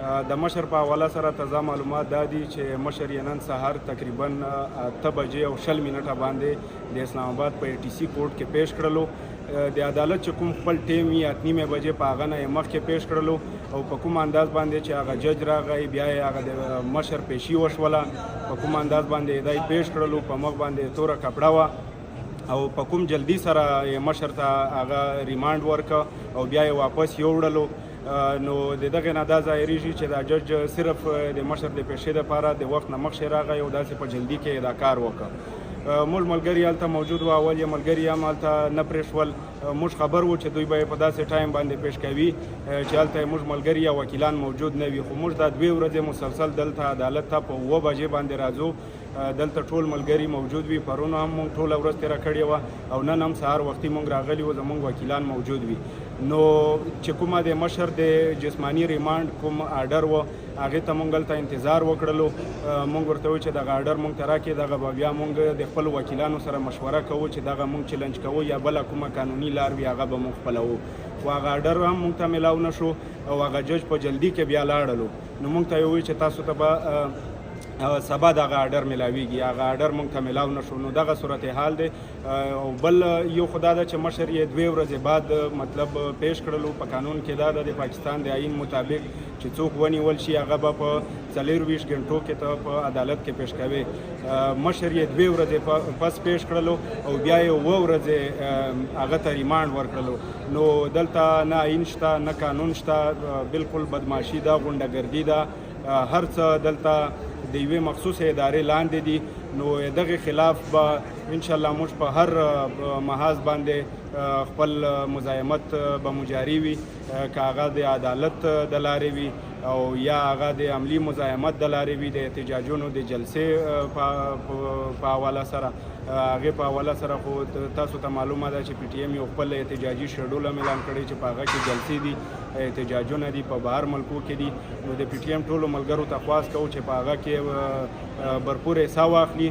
د مشر په حواله سره تازه معلومات دا دي چې مشر یې نن سهار تقریبا 8 بجې او 20 منټه باندې د اسلام آباد په ټي سي کورټ کې پیش کړلو. د عدالت چې کوم خپل ټیم یې 8:30 بجې په هغه نه یې مخکې پیش کړلو او په کوم انداز باندې چې هغه جج راغی بیا یې هغه د مشر پیشي وشوله، په کوم انداز باندې یې دا پیش کړلو، په مخ باندې توره کپړه وه او په کوم جلدي سره یې مشر ته هغه ریمانډ ورکړه او بیا یې واپس یوړلو. نو د دغه نه دا ظاهریږي چې دا جج صرف د مشر د پیشې دپاره د وخت نه مخکې راغی او داسې په جلدي کې دا کار وکړ. موږ ملګري هلته موجود وو، اول یې ملګري هم هلته نه پرېښول. موږ خبر وو چې دوی به یې په داسې ټایم باندې پیش کوي چې هلته موږ ملګري یا وکیلان موجود نه وي، خو موږ دا 2 ورځې مسلسل دلته عدالت ته په 7 بجې باندې راځو. دلته ټول ملګري موجود وي، پرون هم موږ ټوله ورځ تېره کړې وه او نن هم سهار وختي موږ راغلي وو، زموږ وکیلان موجود وي. نو چې کومه د مشر د جسماني ریمانډ کوم آرډر و هغې ته موږ هلته انتظار وکړلو. موږ ورته وویل چې دغه آرډر موږ ته راکړي، دغه به بیا موږ د خپلو وکیلانو سره مشوره کوو چې دغه موږ چلنج کوو یا بله کومه قانوني لار وي هغه به موږ خپلوو. خو هغه آرډر هم موږ ته میلاو نه شو او هغه جج په جلدي کې بیا لاړلو. نو موږ ته یې وویل چې تاسو ته به سبا دغه آرډر میلاویږي، هغه آرډر موږ ته میلاو نه شو. نو دغه صورتحال دی. او بل یو خو دا ده چې مشر یې 2 ورځې بعد مطلب پیش کړلو. په قانون کې دا ده د پاکستان د آئین مطابق چې څوک ونیول شي هغه به په 24 غنټو کې ته په عدالت کې پیش کوي. مشر یې 2 ورځې پس پیش کړلو او بیا یې 7 ورځې هغه ته ریمانډ ورکړلو. نو دلته نه آئین شته نه قانون شته، بالکل بدماشي ده، غونډهګردي ده، هر څه دلته د یوې مخصوصې ادارې لاندې دي. نو دغه خلاف به انشاءالله موږ په هر محاذ باندې خپل مزاحمت به مجاري وي، که هغه د عدالت د لارې وي او یا هغه د عملي مزاحمت د لارې وي، د احتجاجونو د جلسې په حواله سره. هغې په حواله سره خو تاسو ته معلومه ده چې پی ټي ایم یو خپل احتجاجي شیډول هم اعلان کړی چې په هغه کې جلسې دي، احتجاجونه دي، په بهر ملکو کې دي. نو د پی ټي ایم ټولو ملګرو ته خواست کوو چې په هغه کې بھرپور حصہ واخلي.